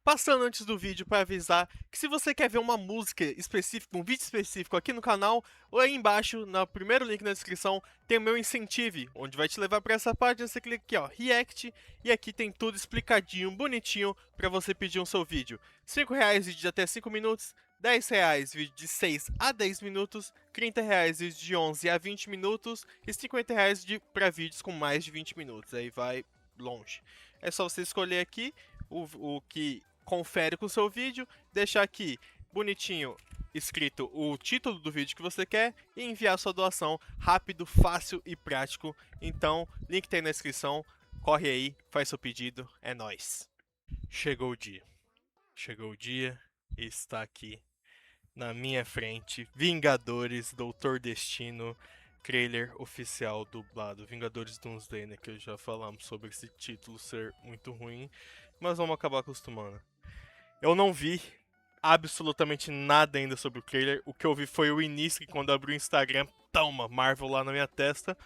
Passando antes do vídeo para avisar que se você quer ver uma música específica, um vídeo específico aqui no canal, ou aí embaixo, no primeiro link na descrição, tem o meu Incentive, onde vai te levar para essa página, você clica aqui ó, React, e aqui tem tudo explicadinho, bonitinho, para você pedir um seu vídeo. R$5 vídeo de até 5 minutos, R$10 vídeo de 6 a 10 minutos, R$30 vídeo de 11 a 20 minutos e R$50 para vídeos com mais de 20 minutos, aí vai longe. É só você escolher aqui o que confere com o seu vídeo, deixar aqui bonitinho escrito o título do vídeo que você quer e enviar sua doação rápido, fácil e prático. Então, link tá aí na descrição, corre aí, faz seu pedido, é nóis. Chegou o dia. Chegou o dia e está aqui na minha frente Vingadores Doutor Destino, trailer oficial dublado. Vingadores Doomsday, né, que já falamos sobre esse título ser muito ruim, mas vamos acabar acostumando. Eu não vi absolutamente nada ainda sobre o trailer. O que eu vi foi o início, que quando eu abri o Instagram, toma, Marvel lá na minha testa.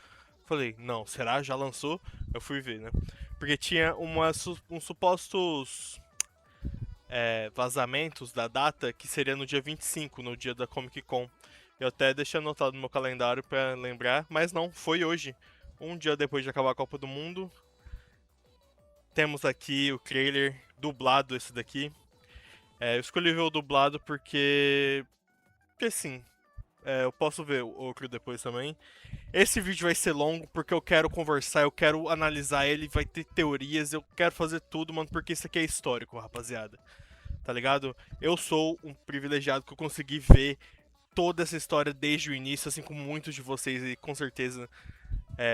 Falei, não, será? Já lançou? Eu fui ver, né? Porque tinha uns supostos vazamentos da data que seria no dia 25, no dia da Comic Con. Eu até deixei anotado no meu calendário pra lembrar, mas não, foi hoje. Um dia depois de acabar a Copa do Mundo. Temos aqui o trailer dublado, esse daqui. Eu escolhi ver o dublado porque sim, eu posso ver o outro depois também. Esse vídeo vai ser longo porque eu quero conversar, eu quero analisar ele, vai ter teorias, eu quero fazer tudo, mano, porque isso aqui é histórico, rapaziada. Tá ligado? Eu sou um privilegiado que eu consegui ver toda essa história desde o início, assim como muitos de vocês e com certeza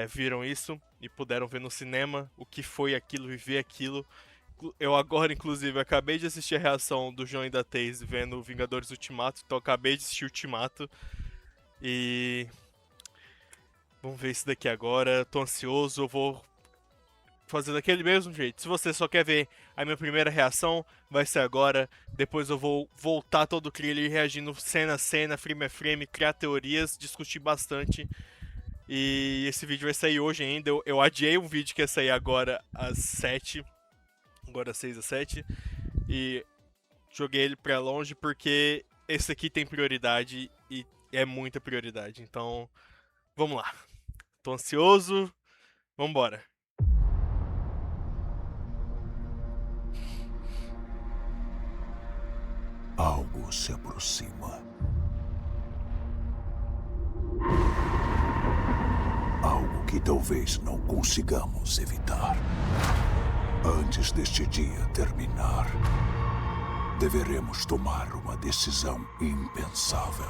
viram isso e puderam ver no cinema o que foi aquilo, viver aquilo. Eu agora, inclusive, acabei de assistir a reação do João e da Thaís vendo Vingadores Ultimato, então acabei de assistir Ultimato. E vamos ver isso daqui agora, tô ansioso, eu vou fazer daquele mesmo jeito. Se você só quer ver a minha primeira reação, vai ser agora. Depois eu vou voltar todo o trailer reagindo cena a cena, frame a frame, criar teorias, discutir bastante. E esse vídeo vai sair hoje ainda. Eu adiei um vídeo que ia sair agora às 7. Agora 6 a 7. E joguei ele pra longe porque esse aqui tem prioridade e é muita prioridade. Então, vamos lá. Tô ansioso. Vambora. Algo se aproxima. Algo que talvez não consigamos evitar. Antes deste dia terminar, deveremos tomar uma decisão impensável.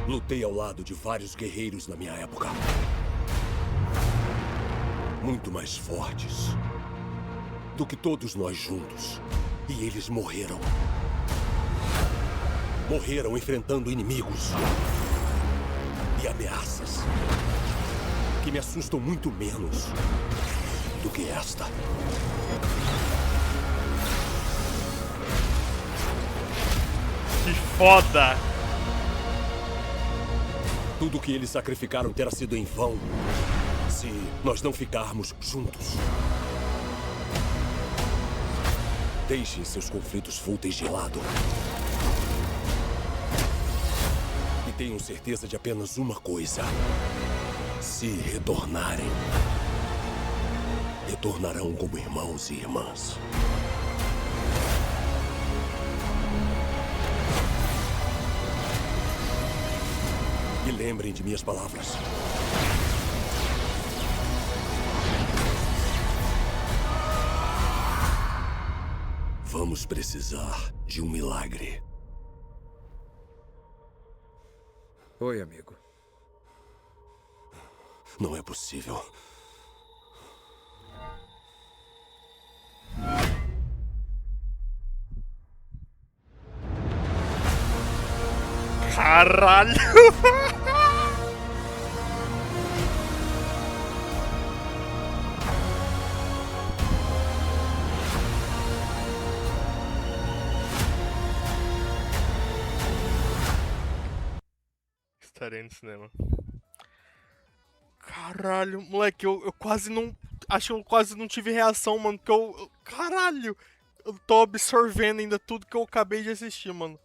Lutei ao lado de vários guerreiros na minha época. Muito mais fortes do que todos nós juntos. E eles morreram. Morreram enfrentando inimigos e ameaças que me assustam muito menos do que esta. Que foda! Tudo que eles sacrificaram terá sido em vão se nós não ficarmos juntos. Deixem seus conflitos fúteis de lado. E tenham certeza de apenas uma coisa. Se retornarem, retornarão como irmãos e irmãs. E lembrem de minhas palavras. Vamos precisar de um milagre. Oi, amigo. Não é possível. Caralho! Estarei no cinema. Caralho, moleque, eu quase não. Acho que eu quase não tive reação, mano. Porque caralho! Eu tô absorvendo ainda tudo que eu acabei de assistir, mano.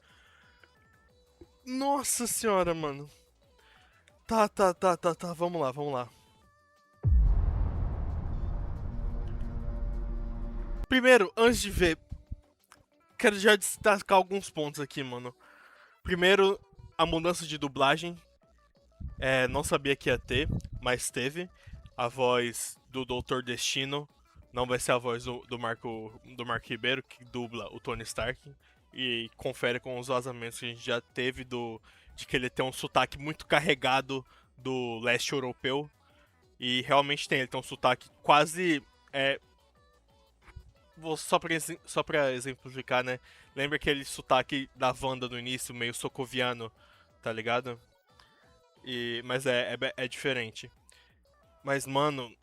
Nossa senhora, mano. Tá. Vamos lá. Primeiro, antes de ver, quero já destacar alguns pontos aqui, mano. Primeiro, a mudança de dublagem. Não sabia que ia ter, mas teve. A voz do Doutor Destino não vai ser a voz do Mark Ribeiro, que dubla o Tony Stark. E confere com os vazamentos que a gente já teve de que ele tem um sotaque muito carregado do leste europeu. E realmente tem, ele tem um sotaque quase. Só pra exemplificar, né? Lembra aquele sotaque da Wanda no início, meio socoviano, tá ligado? Mas é diferente. Mas, mano.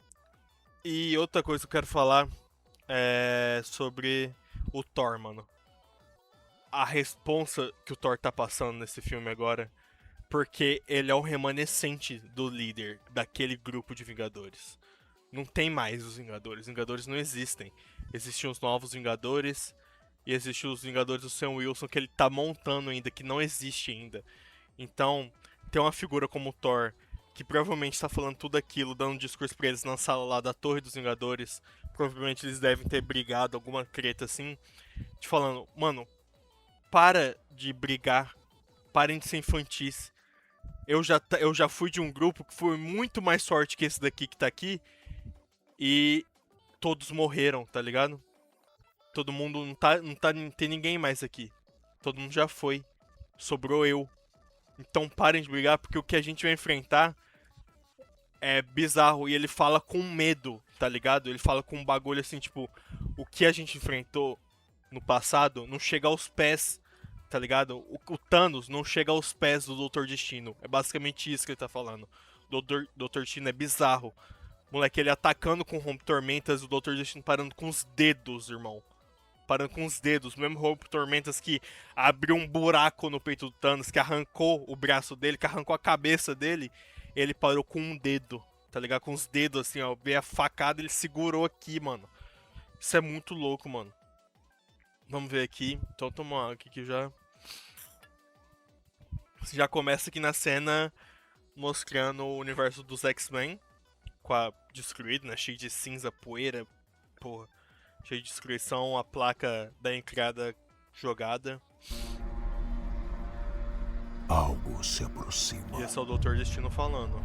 E outra coisa que eu quero falar é sobre o Thor, mano. A responsa que o Thor tá passando nesse filme agora. Porque ele é o remanescente do líder daquele grupo de Vingadores. Não tem mais os Vingadores. Os Vingadores não existem. Existem os novos Vingadores. E existem os Vingadores do Sam Wilson que ele tá montando ainda, que não existe ainda. Então, tem uma figura como o Thor, que provavelmente tá falando tudo aquilo, dando um discurso pra eles na sala lá da Torre dos Vingadores. Provavelmente eles devem ter brigado, alguma treta assim. Te falando, mano, para de brigar. Parem de ser infantis. Eu já fui de um grupo que foi muito mais forte que esse daqui que tá aqui. E todos morreram, tá ligado? Todo mundo não tem ninguém mais aqui. Todo mundo já foi. Sobrou eu. Então parem de brigar, porque o que a gente vai enfrentar é bizarro. E ele fala com medo, tá ligado? Ele fala com um bagulho assim, tipo, o que a gente enfrentou no passado não chega aos pés, tá ligado? O Thanos não chega aos pés do Doutor Destino. É basicamente isso que ele tá falando. O Doutor Destino é bizarro. Moleque, ele atacando com Rompe-Tormentas, o Doutor Destino parando com os dedos, irmão. Parando com os dedos. O mesmo Rompe-Tormentas que abriu um buraco no peito do Thanos, que arrancou o braço dele, que arrancou a cabeça dele. Ele parou com um dedo, tá ligado? Com os dedos assim, ó. Veio a facada, ele segurou aqui, mano. Isso é muito louco, mano. Vamos ver aqui. Então toma água aqui que já... Já começa aqui na cena mostrando o universo dos X-Men. Destruído, né? Cheio de cinza, poeira, porra. Cheio de destruição, a placa da entrada jogada. Algo se aproxima. E esse é o Doutor Destino falando.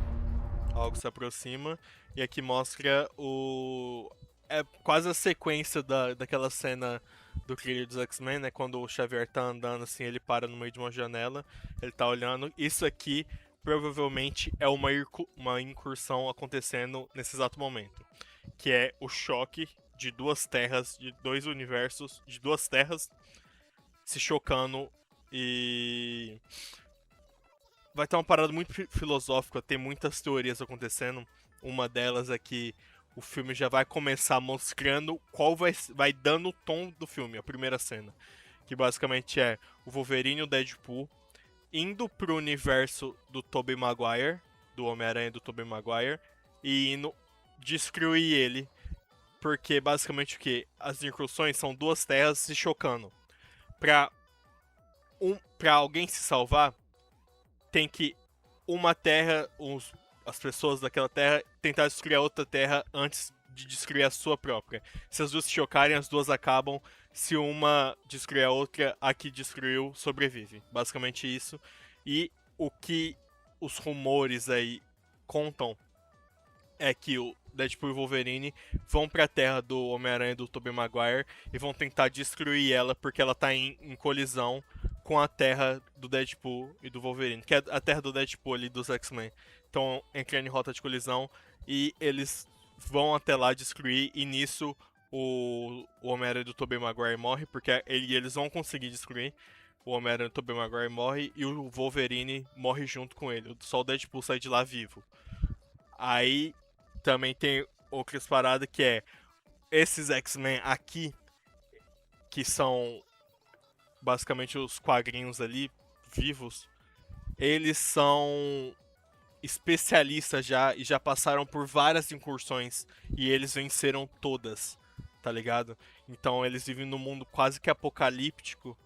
Algo se aproxima. E aqui mostra o... É quase a sequência daquela cena do trailer dos X-Men, né? Quando o Xavier tá andando assim, ele para no meio de uma janela. Ele tá olhando. Isso aqui provavelmente é uma incursão acontecendo nesse exato momento. Que é o choque de duas terras, de dois universos, de duas terras se chocando e... Vai ter uma parada muito filosófica, tem muitas teorias acontecendo. Uma delas é que o filme já vai começar mostrando qual vai dando o tom do filme, a primeira cena. Que basicamente é o Wolverine e o Deadpool indo pro universo do Tobey Maguire, do Homem-Aranha do Tobey Maguire, e indo destruir ele. Porque basicamente o que? As incursões são duas terras se chocando. Pra alguém se salvar, tem que uma terra, as pessoas daquela terra, tentar destruir a outra terra antes de destruir a sua própria. Se as duas se chocarem, as duas acabam. Se uma destruir a outra, a que destruiu sobrevive. Basicamente isso. E o que os rumores aí contam é que o Deadpool e o Wolverine vão pra terra do Homem-Aranha do Tobey Maguire e vão tentar destruir ela porque ela tá em colisão com a terra do Deadpool e do Wolverine, que é a terra do Deadpool ali dos X-Men. Então, entrando em rota de colisão e eles vão até lá destruir e nisso o Homem-Aranha do Tobey Maguire morre, porque eles vão conseguir destruir. O Homem-Aranha do Tobey Maguire morre e o Wolverine morre junto com ele. Só o Deadpool sai de lá vivo. Aí também tem outras paradas que é esses X-Men aqui, que são basicamente os quadrinhos ali, vivos, eles são especialistas já e já passaram por várias incursões e eles venceram todas, tá ligado? Então eles vivem num mundo quase que apocalíptico,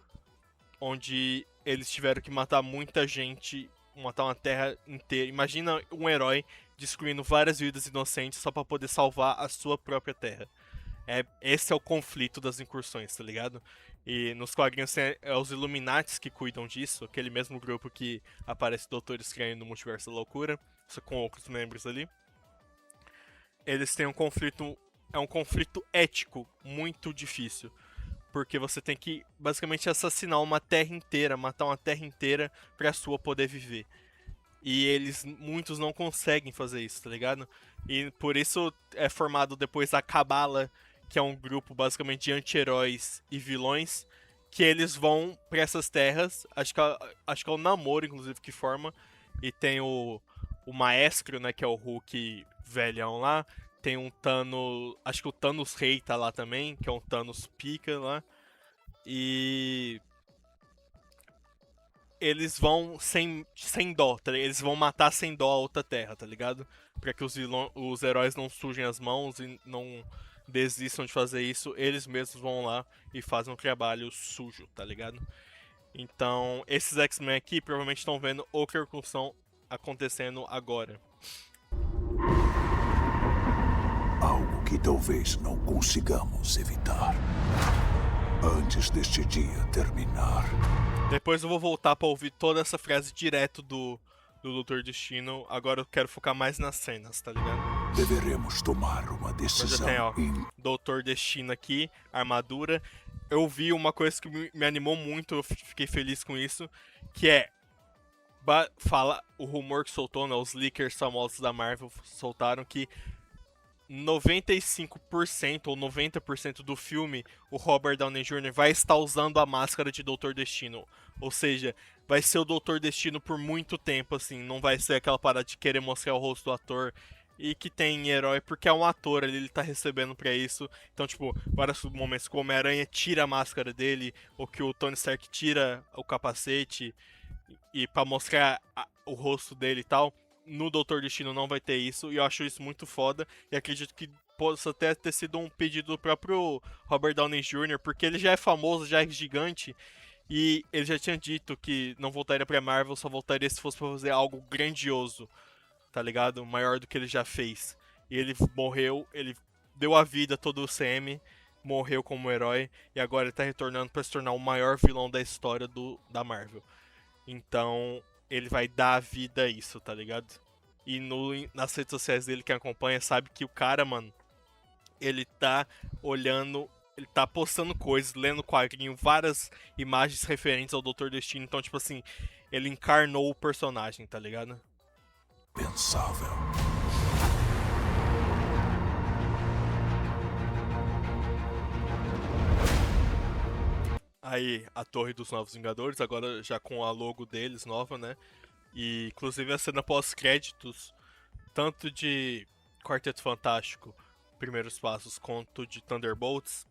onde eles tiveram que matar muita gente, matar uma terra inteira. Imagina um herói destruindo várias vidas inocentes só pra poder salvar a sua própria terra. Esse é o conflito das incursões, tá ligado? E nos quadrinhos é os Illuminates que cuidam disso, aquele mesmo grupo que aparece Doutor Estranho no Multiverso da Loucura, só com outros membros ali. Eles têm um conflito, é um conflito ético muito difícil, porque você tem que basicamente assassinar uma terra inteira, matar uma terra inteira pra sua poder viver. E muitos não conseguem fazer isso, tá ligado? E por isso é formado depois a Cabala, que é um grupo basicamente de anti-heróis e vilões, que eles vão pra essas terras, acho que é o Namor, inclusive, que forma, e tem o Maestro, né, que é o Hulk velhão lá, tem um Thanos, acho que o Thanos Rei tá lá também, que é um Thanos pica lá, e eles vão sem dó, tá ligado? Eles vão matar sem dó a outra terra, tá ligado? Pra que os heróis não sujem as mãos e não desistam de fazer isso, eles mesmos vão lá e fazem um trabalho sujo, tá ligado? Então, esses X-Men aqui provavelmente estão vendo o que acontecendo agora. Algo que talvez não consigamos evitar. Antes deste dia terminar. Depois eu vou voltar pra ouvir toda essa frase direto do Doutor Destino. Agora eu quero focar mais nas cenas, tá ligado? Deveremos tomar uma Mas decisão. já tem, Doutor Destino aqui, armadura. Eu vi uma coisa que me animou muito, eu fiquei feliz com isso, que é fala o rumor que soltou, né, os leakers famosos da Marvel soltaram que 95% ou 90% do filme, o Robert Downey Jr. vai estar usando a máscara de Doutor Destino. Ou seja, vai ser o Doutor Destino por muito tempo, assim. Não vai ser aquela parada de querer mostrar o rosto do ator e que tem herói, porque é um ator ali, ele tá recebendo pra isso. Então, tipo, vários momentos que o Homem-Aranha tira a máscara dele, ou que o Tony Stark tira o capacete, e pra mostrar o rosto dele e tal. No Doutor Destino não vai ter isso, e eu acho isso muito foda, e acredito que possa até ter sido um pedido do próprio Robert Downey Jr., porque ele já é famoso, já é gigante, e ele já tinha dito que não voltaria pra Marvel, só voltaria se fosse pra fazer algo grandioso, tá ligado? Maior do que ele já fez. E ele morreu, ele deu a vida a todo o CM, morreu como herói, e agora ele tá retornando pra se tornar o maior vilão da história da Marvel. Então, ele vai dar a vida a isso, tá ligado? E nas redes sociais dele, quem acompanha sabe que o cara, mano, ele tá olhando, ele tá postando coisas, lendo quadrinho, várias imagens referentes ao Doutor Destino. Então, tipo assim, ele encarnou o personagem, tá ligado? Pensável. Aí, a Torre dos Novos Vingadores, agora já com a logo deles nova, né? E, inclusive, a cena pós-créditos, tanto de Quarteto Fantástico, Primeiros Passos, quanto de Thunderbolts,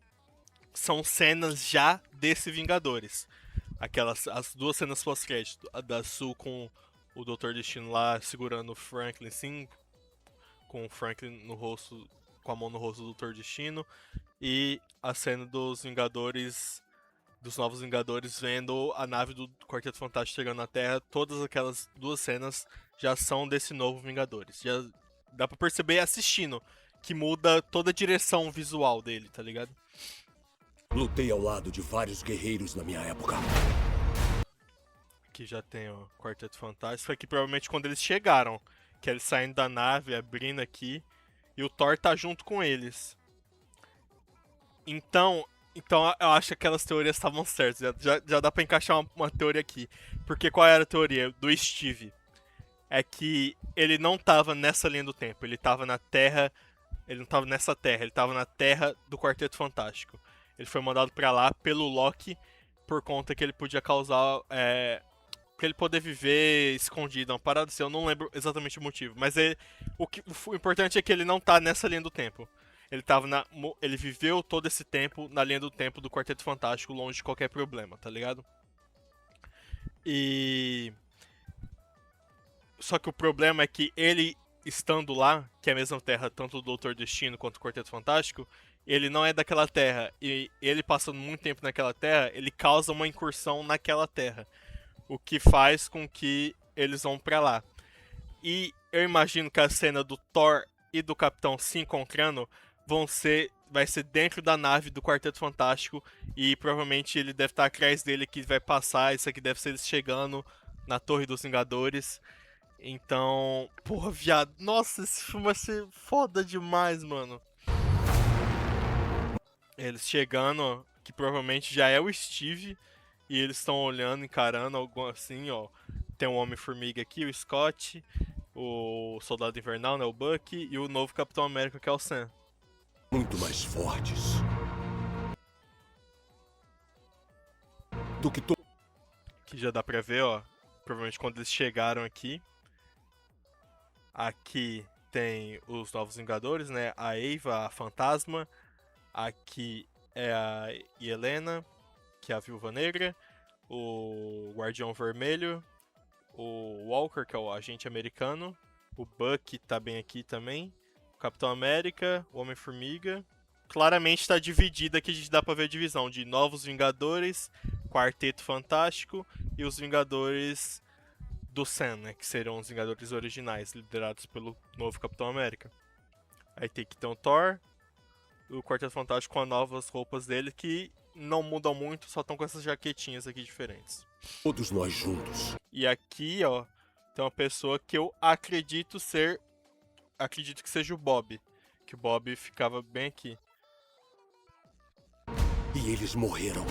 são cenas já desse Vingadores. As duas cenas pós-crédito, a da Sue com o Doutor Destino lá segurando o Franklin, sim, com o Franklin no rosto, com a mão no rosto do Doutor Destino, e a cena dos Vingadores, dos Novos Vingadores, vendo a nave do Quarteto Fantástico chegando na Terra. Todas aquelas duas cenas já são desse novo Vingadores. Já dá pra perceber assistindo que muda toda a direção visual dele, tá ligado? Lutei ao lado de vários guerreiros na minha época. Aqui já tem o Quarteto Fantástico. Foi aqui provavelmente quando eles chegaram, que eles saindo da nave, abrindo aqui, e o Thor tá junto com eles. Então eu acho que aquelas teorias estavam certas. Já dá pra encaixar uma teoria aqui. Porque qual era a teoria do Steve? É que ele não tava nessa linha do tempo. Ele tava na Terra. Ele não tava nessa Terra. Ele tava na Terra do Quarteto Fantástico. Ele foi mandado pra lá pelo Loki. Por conta que ele podia causar. Pra ele poder viver escondido. Uma parada assim. Eu não lembro exatamente o motivo. Mas o importante é que ele não tá nessa linha do tempo. Ele viveu todo esse tempo na linha do tempo do Quarteto Fantástico, longe de qualquer problema, tá ligado? E Só que o problema é que ele estando lá, que é a mesma terra tanto do Doutor Destino quanto do Quarteto Fantástico, ele não é daquela terra. E ele passando muito tempo naquela terra, ele causa uma incursão naquela terra. O que faz com que eles vão pra lá. E eu imagino que a cena do Thor e do Capitão se encontrando vai ser dentro da nave do Quarteto Fantástico e provavelmente ele deve estar atrás dele que vai passar, isso aqui deve ser eles chegando na Torre dos Vingadores. Então, porra, viado, nossa, esse filme vai ser foda demais, mano. Eles chegando, que provavelmente já é o Steve, e eles estão olhando, encarando algo assim, ó. Tem o Homem-Formiga aqui, o Scott, o Soldado Invernal, né, o Bucky, e o novo Capitão América, que é o Sam. Muito mais fortes do que todos. Que já dá pra ver, ó. Provavelmente quando eles chegaram aqui. Aqui tem os Novos Vingadores, né? A Eva, a Fantasma. Aqui é a Helena, que é a Viúva Negra. O Guardião Vermelho. O Walker, que é o agente americano. O Bucky tá bem aqui também. O Capitão América, o Homem-Formiga. Claramente está dividida aqui, a gente dá pra ver a divisão de Novos Vingadores, Quarteto Fantástico e os Vingadores do Sam, né? Que serão os Vingadores originais, liderados pelo novo Capitão América. Aí tem que ter o Thor, o Quarteto Fantástico com as novas roupas dele, que não mudam muito, só estão com essas jaquetinhas aqui diferentes. Todos nós juntos. E aqui, ó, tem uma pessoa que eu acredito que seja o Bob. Que o Bob ficava bem aqui. E eles morreram.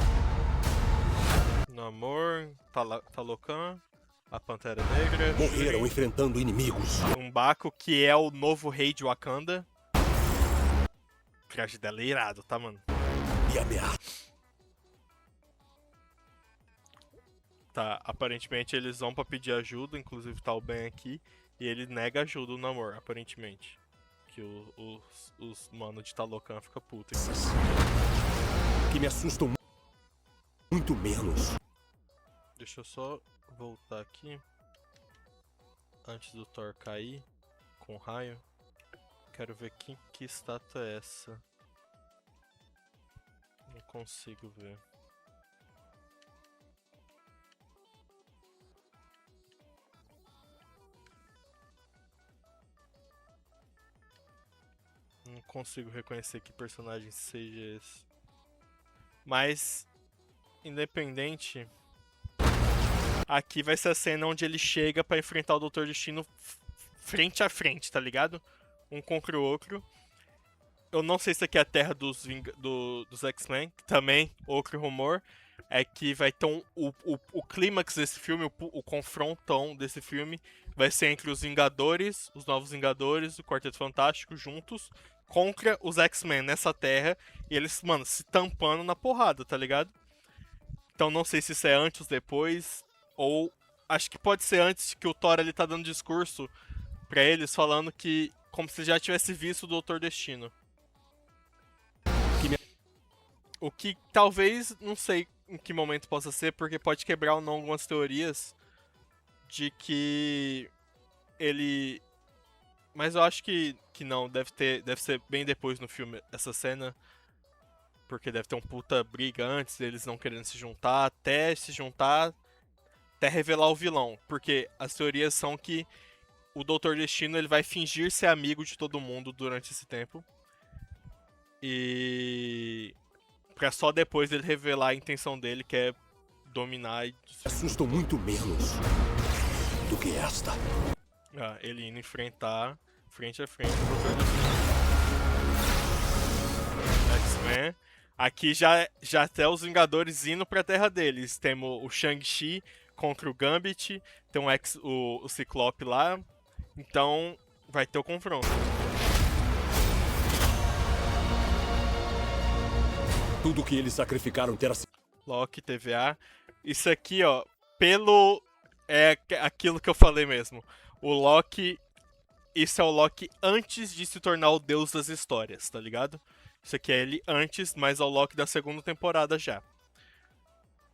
Namor, Talocan, a Pantera Negra. Morreram Shuri, enfrentando inimigos. um Baco, que é o novo rei de Wakanda. O traje dela é irado, tá, mano? E ameaça. Tá, aparentemente eles vão pra pedir ajuda, inclusive tá o Ben aqui. E ele nega ajuda o Namor, aparentemente. Que os manos de Talocan ficam putos. Que me assustam muito menos. Deixa eu só voltar aqui. Antes do Thor cair com raio. Quero ver que estátua é essa. Não consigo ver. Não consigo reconhecer que personagem seja esse. Mas, independente, aqui vai ser a cena onde ele chega pra enfrentar o Doutor Destino frente a frente, tá ligado? Um contra o outro. Eu não sei se aqui é a terra dos X-Men, que também, outro rumor, é que vai ter o clímax desse filme, o confrontão desse filme, vai ser entre os Vingadores, os Novos Vingadores, o Quarteto Fantástico juntos, contra os X-Men nessa terra, e eles, mano, se tampando na porrada, tá ligado? Então não sei se isso é antes ou depois, ou acho que pode ser antes, que o Thor ele tá dando discurso pra eles, falando que, como se já tivesse visto o Doutor Destino. O que talvez, não sei em que momento possa ser, porque pode quebrar ou não algumas teorias de que ele... Mas eu acho que não, deve ser bem depois no filme essa cena, porque deve ter um puta briga antes, eles não querendo se juntar, até revelar o vilão, porque as teorias são que o Doutor Destino ele vai fingir ser amigo de todo mundo durante esse tempo, e pra só depois ele revelar a intenção dele, que é dominar e... Assustam muito menos do que esta. Ele indo enfrentar frente a frente o Doutor Destino. X-Men. Aqui já até os Vingadores indo pra terra deles. Temos o Shang-Chi contra o Gambit. Tem o Ciclope lá. Então vai ter o confronto. Tudo que eles sacrificaram terá sido. Loki, TVA. Isso aqui, ó, é aquilo que eu falei mesmo. O Loki, isso é o Loki antes de se tornar o deus das histórias, tá ligado? Isso aqui é ele antes, mas é o Loki da segunda temporada já.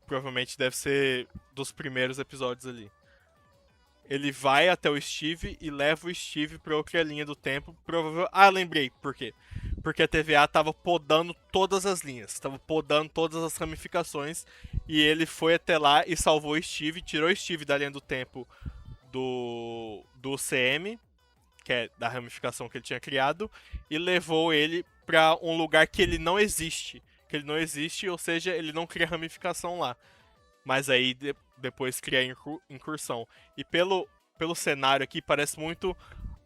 Provavelmente deve ser dos primeiros episódios ali. ele vai até o Steve e leva o Steve pra outra linha do tempo. Ah, lembrei por quê. Porque a TVA tava podando todas as linhas, tava podando todas as ramificações, e ele foi até lá e salvou o Steve, tirou o Steve da linha do tempo do CM, que é da ramificação que ele tinha criado, e levou ele pra um lugar que ele não existe. Que ele não existe, ou seja, ele não cria ramificação lá. Mas aí depois cria incursão. E pelo cenário aqui, parece muito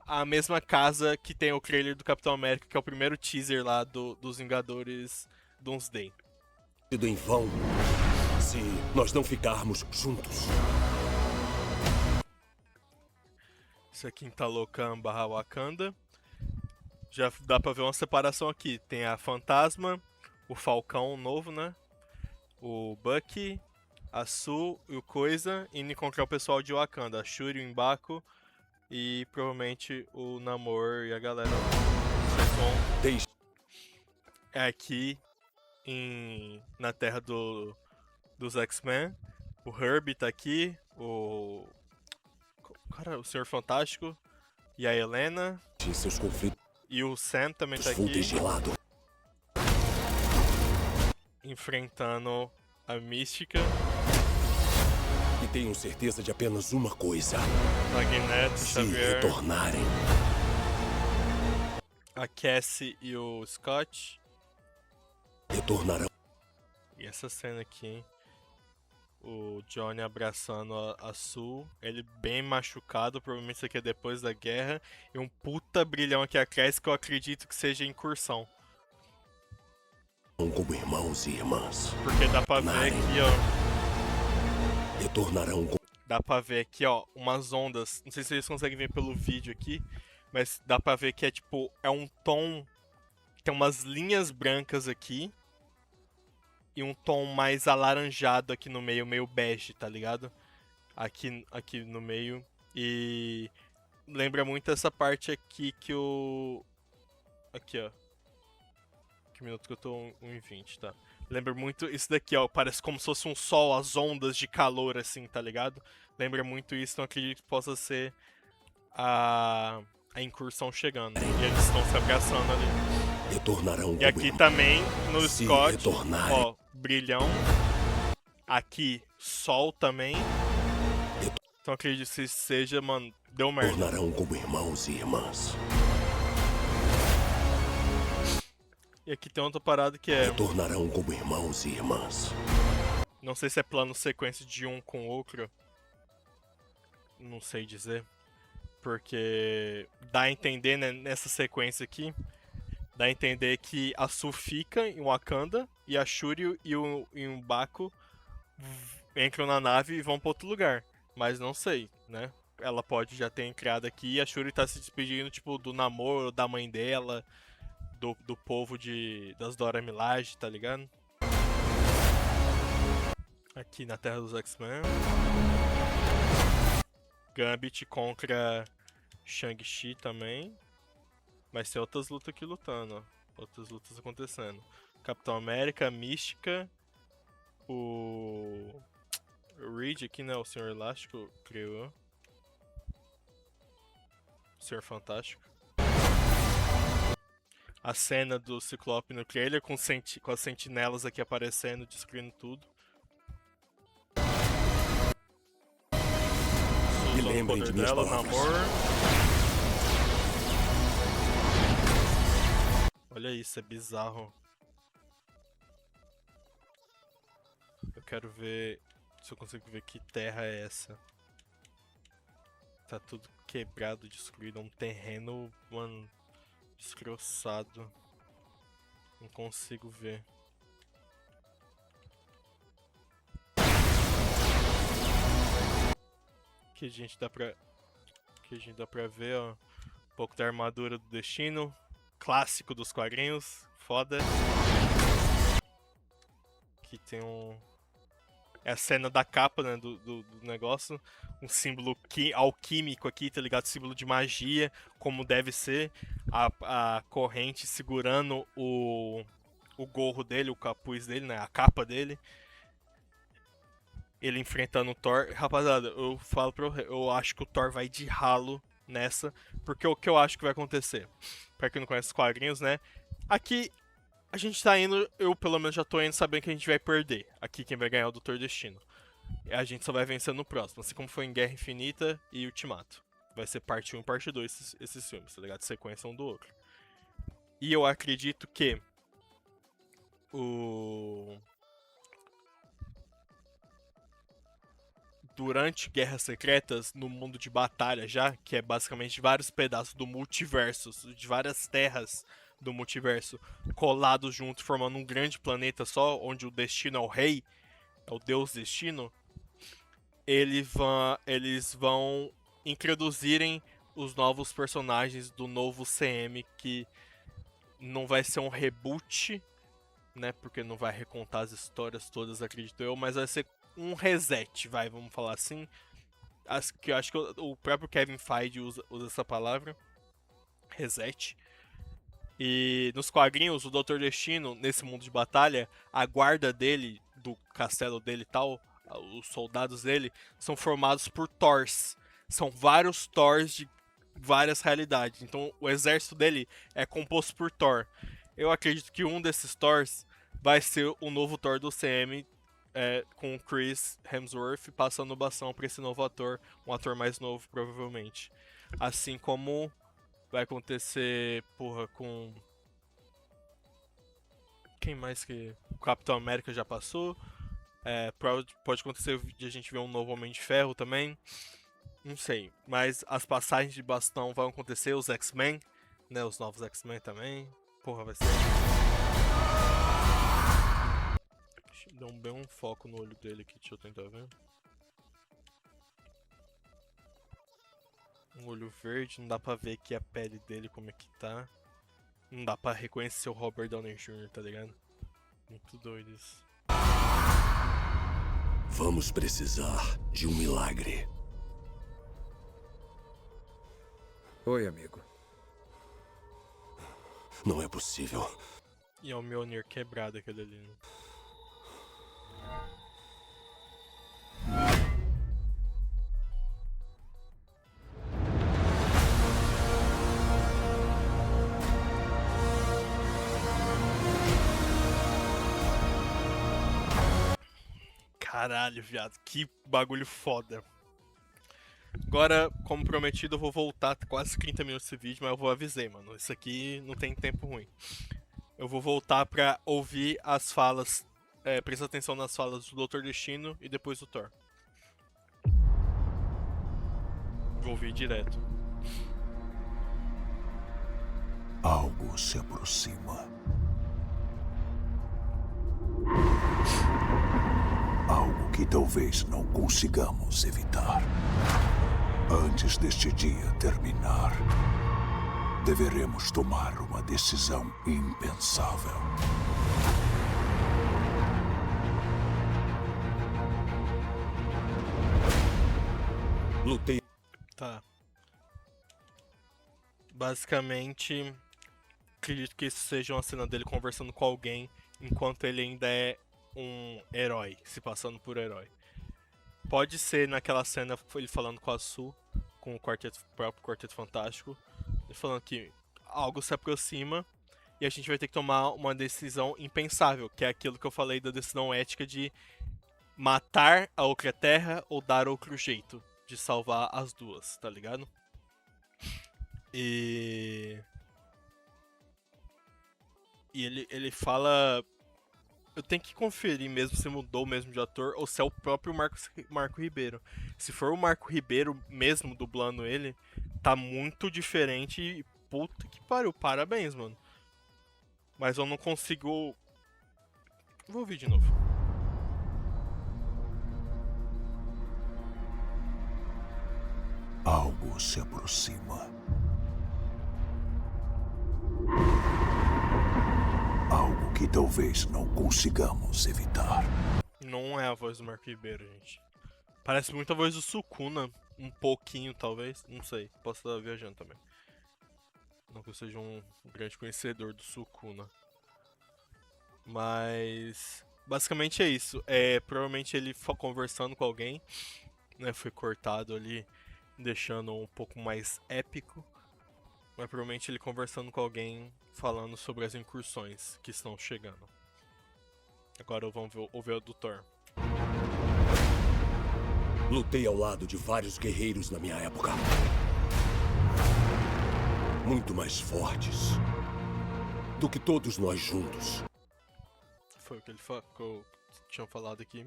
a mesma casa que tem o trailer do Capitão América, que é o primeiro teaser lá dos Vingadores Doomsday. Sido em vão se nós não ficarmos juntos. Isso aqui em Talocan / Wakanda. Já dá pra ver uma separação aqui. Tem a Fantasma, o Falcão novo, né? O Bucky, a Sue e o Coisa, indo encontrar o pessoal de Wakanda. A Shuri, o M'Baku e provavelmente o Namor e a galera lá. Desde É aqui na terra dos X-Men. O Herbie tá aqui, o Senhor Fantástico e a Helena. seus conflitos E o Sam também tá fúteis aqui, de lado. enfrentando a Mística, E tenham certeza de apenas uma coisa. Magneto, Se Xavier, retornarem, a Cassie e o Scott. retornarão. E essa cena aqui, hein? O Johnny abraçando a Sue, ele bem machucado, provavelmente isso aqui é depois da guerra, e um puta brilhão aqui atrás que eu acredito que seja incursão. Como irmãos e irmãs. Porque dá pra ver aqui, ó. Retornarão com Dá pra ver aqui, ó, umas ondas. Não sei se vocês conseguem ver pelo vídeo aqui, mas dá pra ver que é tipo, é um tom. Tem umas linhas brancas aqui. E um tom mais alaranjado aqui no meio, meio bege, tá ligado? Aqui no meio. E lembra muito essa parte aqui que o... Aqui, ó. Que minuto que eu tô 1:20, tá? Lembra muito isso daqui, ó. Parece como se fosse um sol, as ondas de calor, assim, tá ligado? Lembra muito isso, então acredito que possa ser a incursão chegando. E eles estão se abraçando ali. retornarão E aqui também, no Se Scott, retornarem. ó, brilhão. Aqui, sol também. Então acredito que seja, mano, deu merda. Retornarão como irmãos e irmãs. E aqui tem outra parada que é, Retornarão como irmãos e irmãs. não sei se é plano sequência de um com o outro. Não sei dizer. Porque dá a entender, né, nessa sequência aqui, dá a entender que a Sue fica em Wakanda e a Shuri e o M'Baku entram na nave e vão pra outro lugar. Mas não sei, né? Ela pode já ter entrado aqui e a Shuri tá se despedindo, tipo, do namoro, da mãe dela, do povo das Dora Milaje, tá ligado? Aqui na Terra dos X-Men. Gambit contra Shang-Chi também. Vai ser outras lutas aqui lutando, ó. Outras lutas acontecendo. Capitão América, Mística. O Reed aqui, né? O Senhor Elástico, creio eu. O Senhor Fantástico. A cena do Ciclope no trailer com as sentinelas aqui aparecendo, destruindo tudo. Me Usando o lembrem poder de minhas dela, palavras. Namor. Olha isso, é bizarro. Eu quero ver se eu consigo ver que terra é essa. Tá tudo quebrado, destruído. É um terreno, mano, destroçado. Não consigo ver. Aqui a gente dá pra ver, ó, um pouco da armadura do Destino. Clássico dos quadrinhos. Foda. Aqui tem um... É a cena da capa, né, do negócio. Um símbolo alquímico aqui, tá ligado? Símbolo de magia, como deve ser. A corrente segurando o gorro dele, o capuz dele, né? A capa dele. ele enfrentando o Thor. Rapaziada, eu falo eu acho que o Thor vai de ralo nessa, porque o que eu acho que vai acontecer? Pra quem não conhece os quadrinhos, né? Aqui a gente tá indo, eu pelo menos já tô indo sabendo que a gente vai perder. Aqui quem vai ganhar é o Doutor Destino. A gente só vai vencer no próximo, assim como foi em Guerra Infinita e Ultimato. Vai ser parte 1 e parte 2 esses filmes, tá ligado? Sequência um do outro. E eu acredito que o... durante Guerras Secretas, no mundo de batalha já, que é basicamente vários pedaços do multiverso, de várias terras do multiverso, colados juntos, formando um grande planeta só, onde o Destino é o rei, é o Deus Destino, eles vão introduzirem os novos personagens do novo CM, que não vai ser um reboot, né, porque não vai recontar as histórias todas, acredito eu, mas vai ser um reset, vamos falar assim. Que eu acho que o próprio Kevin Feige usa essa palavra, reset. E nos quadrinhos, o Doutor Destino, nesse mundo de batalha, a guarda dele, do castelo dele e tal, os soldados dele, são formados por Thors. São vários Thors de várias realidades. Então o exército dele é composto por Thor. Eu acredito que um desses Thors vai ser o novo Thor do CM, com o Chris Hemsworth passando o bastão pra esse novo ator, um ator mais novo provavelmente. Assim como vai acontecer, porra, com... quem mais que... O Capitão América já passou. Pode acontecer de a gente ver um novo Homem de Ferro também. Não sei. Mas as passagens de bastão vão acontecer, os X-Men, né? Os novos X-Men também. Porra, vai ser... Deu bem um foco no olho dele aqui, deixa eu tentar ver. Um olho verde, não dá pra ver aqui a pele dele como é que tá. Não dá pra reconhecer o Robert Downey Jr., tá ligado? Muito doido isso. Vamos precisar de um milagre. Oi, amigo. Não é possível. E é o Mjolnir quebrado aquele ali, né? Caralho, viado, que bagulho foda. Agora, como prometido, eu vou voltar quase 30 minutos desse vídeo, mas eu vou avisar, mano. Isso aqui não tem tempo ruim. Eu vou voltar pra ouvir as falas, prestar atenção nas falas do Doutor Destino e depois do Thor. Vou ouvir direto. Algo se aproxima. Algo que talvez não consigamos evitar. Antes deste dia terminar, deveremos tomar uma decisão impensável. Lutei. Tá. Basicamente, acredito que isso seja uma cena dele conversando com alguém enquanto ele ainda é um herói, se passando por herói. Pode ser naquela cena ele falando com a Sue, com o próprio Quarteto Fantástico, ele falando que algo se aproxima e a gente vai ter que tomar uma decisão impensável, que é aquilo que eu falei da decisão ética de matar a outra terra ou dar outro jeito de salvar as duas, tá ligado? E ele fala... Eu tenho que conferir mesmo se mudou mesmo de ator ou se é o próprio Marco Ribeiro. Se for o Marco Ribeiro mesmo dublando ele, tá muito diferente e puta que pariu, parabéns, mano. Mas eu não consigo... Vou ouvir de novo. Algo se aproxima. Algo que talvez não consigamos evitar. Não é a voz do Marco Ribeiro, gente. Parece muito a voz do Sukuna. Um pouquinho, talvez. Não sei. Posso estar viajando também. Não que eu seja um grande conhecedor do Sukuna. Mas... basicamente é isso. Provavelmente ele conversando com alguém, né? Foi cortado ali, deixando um pouco mais épico. Mas provavelmente ele conversando com alguém, falando sobre as incursões que estão chegando. Agora vamos ouvir o do Thor. Lutei ao lado de vários guerreiros na minha época. Muito mais fortes do que todos nós juntos. Foi o que eu tinha falado aqui.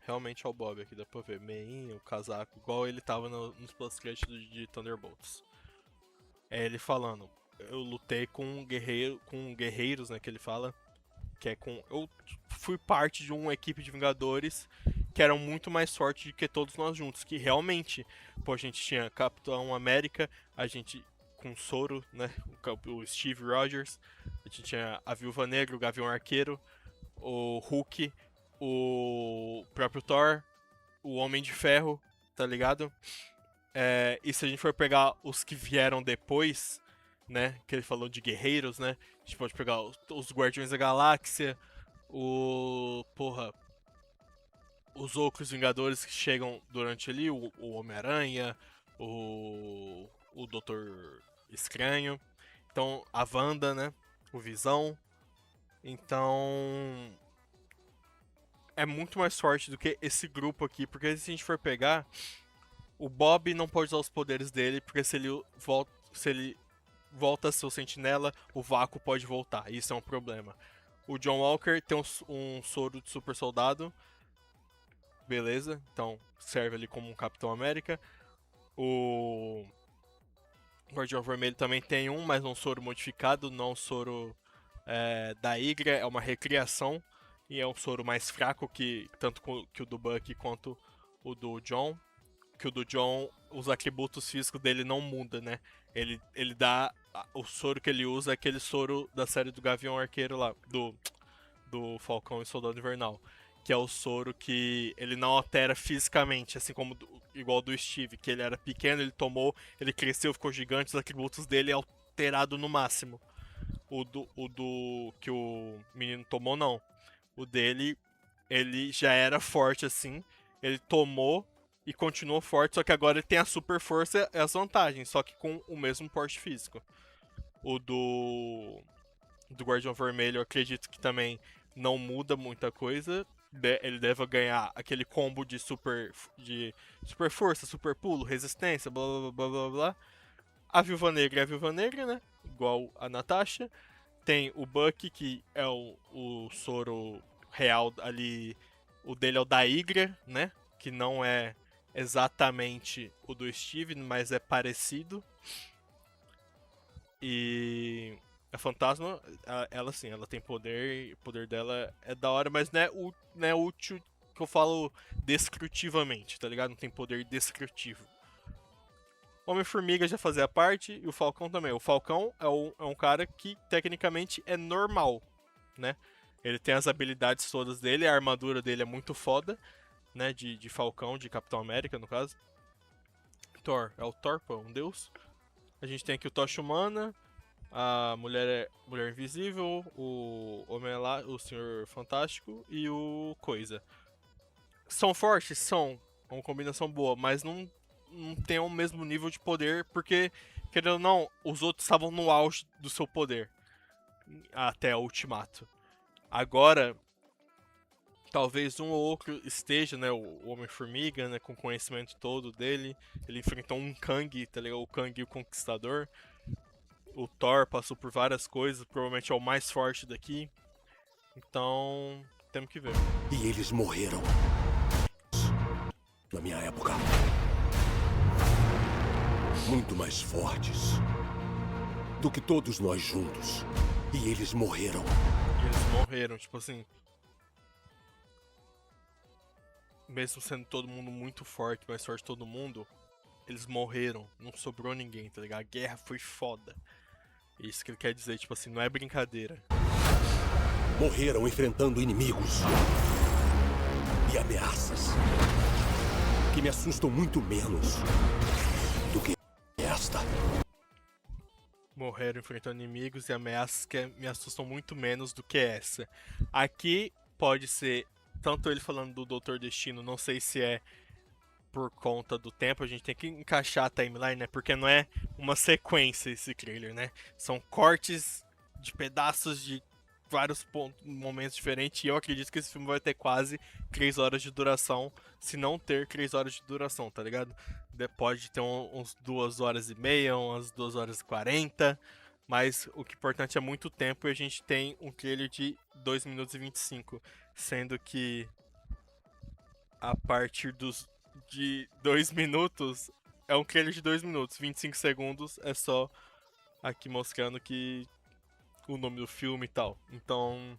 Realmente é o Bob aqui, dá pra ver. Meinho, o casaco, igual ele tava nos post-créditos de Thunderbolts. É ele falando, eu lutei com guerreiros, né, que ele fala. Eu fui parte de uma equipe de Vingadores que eram muito mais fortes do que todos nós juntos. Que realmente, pô, a gente tinha Capitão América, a gente com Soro, né, o Steve Rogers, a gente tinha a Viúva Negra, o Gavião Arqueiro, o Hulk, o próprio Thor, o Homem de Ferro, tá ligado? E se a gente for pegar os que vieram depois, né, que ele falou de guerreiros, né, a gente pode pegar os Guardiões da Galáxia, os outros Vingadores que chegam durante ali, o Homem-Aranha, o Doutor Estranho, então a Wanda, né, o Visão. Então é muito mais forte do que esse grupo aqui, porque se a gente for pegar, o Bob não pode usar os poderes dele, porque se ele volta a ser o Sentinela, o vácuo pode voltar, isso é um problema. O John Walker tem um soro de super soldado, beleza, então serve ali como um Capitão América. O Guardião Vermelho também tem um, mas um soro modificado, não um soro da Hydra, é uma recriação, e é um soro mais fraco que tanto que o do Bucky quanto o do John. Que o do John, os atributos físicos dele não mudam, né? Ele dá... O soro que ele usa é aquele soro da série do Gavião Arqueiro lá, do Falcão e Soldado Invernal. Que é o soro que ele não altera fisicamente, assim como igual do Steve, que ele era pequeno, ele tomou, ele cresceu, ficou gigante, os atributos dele é alterado no máximo. O do que o menino tomou, não. O dele, ele já era forte assim, ele tomou e continuou forte, só que agora ele tem a super força e as vantagens, só que com o mesmo porte físico. O do Guardião Vermelho, eu acredito que também não muda muita coisa. Ele deve ganhar aquele combo de super força, super pulo, resistência, blá blá blá blá blá. A Viúva Negra é a Viúva Negra, né? Igual a Natasha. Tem o Bucky, que é o soro real ali. O dele é o da Hydra, né? Que não é exatamente o do Steve, mas é parecido. E a Fantasma, ela sim, ela tem poder, o poder dela é da hora, mas não é útil que eu falo descritivamente, tá ligado? Não tem poder descritivo. Homem-Formiga já fazia parte e o Falcão também. O Falcão é um cara que tecnicamente é normal, né? Ele tem as habilidades todas dele, a armadura dele é muito foda, né? De Falcão, de Capitão América, no caso. Thor, é o Thor, pô, um deus. A gente tem aqui o Tocha Humana, a Mulher Invisível, o Homem lá, o Senhor Fantástico e o Coisa. São fortes? São. É uma combinação boa, mas não tem o mesmo nível de poder, porque, querendo ou não, os outros estavam no auge do seu poder. Até o Ultimato. Agora, talvez um ou outro esteja, né, o Homem-Formiga, né, com o conhecimento todo dele. Ele enfrentou um Kang, tá ligado? O Kang e o Conquistador. O Thor passou por várias coisas, provavelmente é o mais forte daqui. Então, temos que ver. E eles morreram. Na minha época. Muito mais fortes do que todos nós juntos. E eles morreram. Tipo assim. Mesmo sendo todo mundo muito forte, mais forte que todo mundo, eles morreram. Não sobrou ninguém, tá ligado? A guerra foi foda. Isso que ele quer dizer, tipo assim, não é brincadeira. Morreram enfrentando inimigos e ameaças que me assustam muito menos do que esta. Morreram enfrentando inimigos e ameaças que me assustam muito menos do que essa. Aqui pode ser tanto ele falando do Doutor Destino, não sei se é por conta do tempo, a gente tem que encaixar a timeline, né? Porque não é uma sequência esse trailer, né? São cortes de pedaços de vários momentos diferentes. E eu acredito que esse filme vai ter quase 3 horas de duração, se não ter 3 horas de duração, tá ligado? Pode ter uns 2 horas e meia, umas 2 horas e 40. Mas o que é importante é muito tempo e a gente tem um trailer de 2 minutos e 25. Sendo que a partir de 2 minutos é um trailer de 2 minutos. 25 segundos é só aqui mostrando que o nome do filme e tal. Então,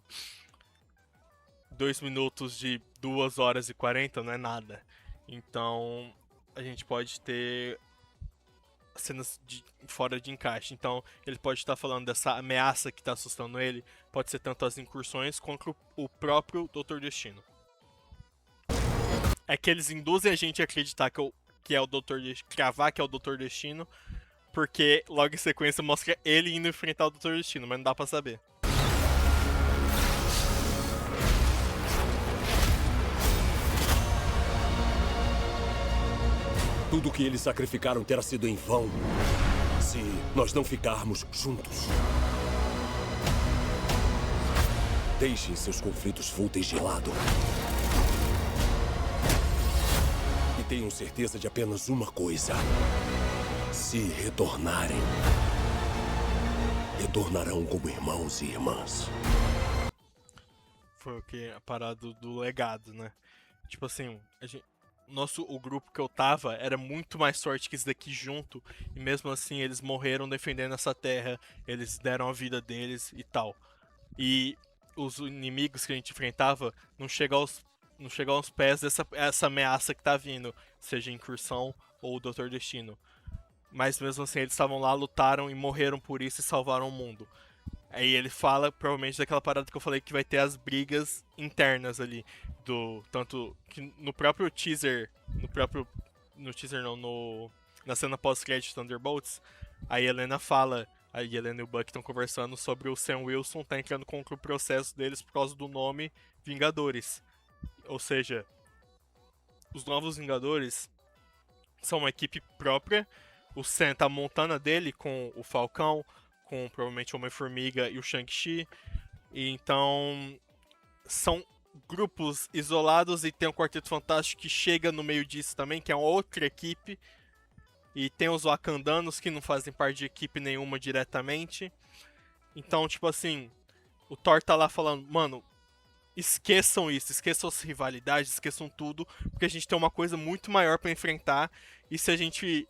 2 minutos de 2 horas e 40 não é nada. Então, a gente pode ter cenas fora de encaixe. Então, ele pode estar falando dessa ameaça que está assustando ele. Pode ser tanto as incursões quanto o próprio Doutor Destino. É que eles induzem a gente a acreditar que é o Doutor Destino, cravar que é o Doutor Destino, porque logo em sequência mostra ele indo enfrentar o Doutor Destino, mas não dá pra saber. Tudo que eles sacrificaram terá sido em vão se nós não ficarmos juntos. Deixem seus conflitos fúteis de lado. E tenham certeza de apenas uma coisa. Se retornarem, retornarão como irmãos e irmãs. Foi o que a parada do legado, né? Tipo assim, o grupo que eu tava era muito mais forte que esse daqui junto. E mesmo assim eles morreram defendendo essa terra. Eles deram a vida deles e tal. E os inimigos que a gente enfrentava não chegam aos pés dessa ameaça que tá vindo. Seja incursão ou o Doutor Destino. Mas mesmo assim eles estavam lá, lutaram e morreram por isso e salvaram o mundo. Aí ele fala, provavelmente, daquela parada que eu falei que vai ter as brigas internas ali. Tanto que no próprio teaser. No teaser não, na cena pós-crédito de Thunderbolts, a Helena fala. A Helena e o Buck estão conversando sobre o Sam Wilson tá entrando contra o processo deles por causa do nome Vingadores. Ou seja, os novos Vingadores são uma equipe própria. O Sam tá montando a dele com o Falcão, com provavelmente o Homem-Formiga e o Shang-Chi. E então são grupos isolados e tem o Quarteto Fantástico que chega no meio disso também, que é uma outra equipe. E tem os Wakandanos que não fazem parte de equipe nenhuma diretamente. Então, tipo assim, o Thor tá lá falando, mano, esqueçam isso, esqueçam as rivalidades, esqueçam tudo, porque a gente tem uma coisa muito maior pra enfrentar. E se a gente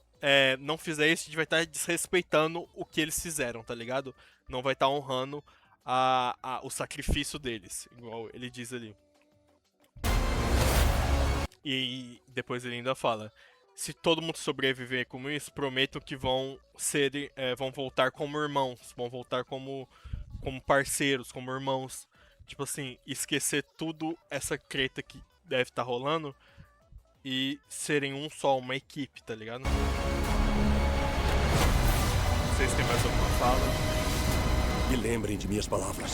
não fizer isso, a gente vai estar desrespeitando o que eles fizeram, tá ligado? Não vai estar honrando o sacrifício deles, igual ele diz ali. E depois ele ainda fala: se todo mundo sobreviver com isso, prometo que vão voltar como irmãos, vão voltar como parceiros, como irmãos. Tipo assim, esquecer tudo essa treta que deve estar rolando e serem um só, uma equipe, tá ligado? Vocês têm mais alguma fala? E lembrem de minhas palavras.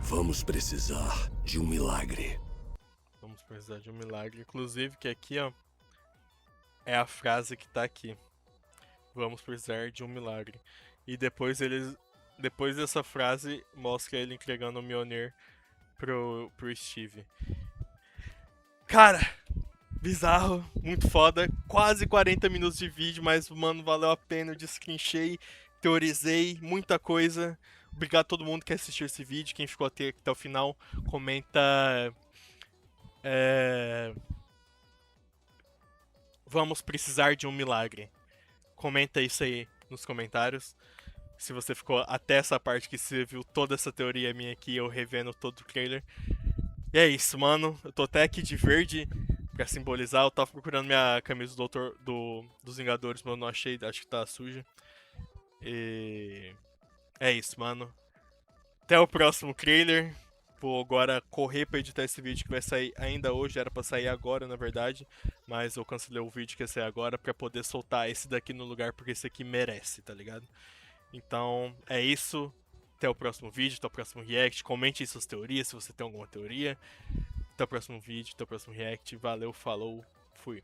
Vamos precisar de um milagre. Vamos precisar de um milagre. Inclusive, que aqui, ó, é a frase que tá aqui. Vamos precisar de um milagre. E depois dessa frase, mostra ele entregando o Mjolnir pro Steve. Cara, bizarro, muito foda. Quase 40 minutos de vídeo, mas, mano, valeu a pena. Eu destrinchei, teorizei, muita coisa. Obrigado a todo mundo que assistiu esse vídeo. Quem ficou até o final, comenta. Vamos precisar de um milagre. Comenta isso aí nos comentários. Se você ficou até essa parte que você viu toda essa teoria minha aqui, eu revendo todo o trailer. E é isso, mano. Eu tô até aqui de verde pra simbolizar. Eu tava procurando minha camisa dos Vingadores, mas eu não achei. Acho que tá suja. E é isso, mano. Até o próximo trailer. Vou agora correr pra editar esse vídeo que vai sair ainda hoje, era pra sair agora, na verdade. Mas eu cancelei o vídeo que ia sair agora pra poder soltar esse daqui no lugar, porque esse aqui merece, tá ligado? Então, é isso. Até o próximo vídeo, até o próximo react. Comente aí suas teorias, se você tem alguma teoria. Até o próximo vídeo, até o próximo react. Valeu, falou, fui.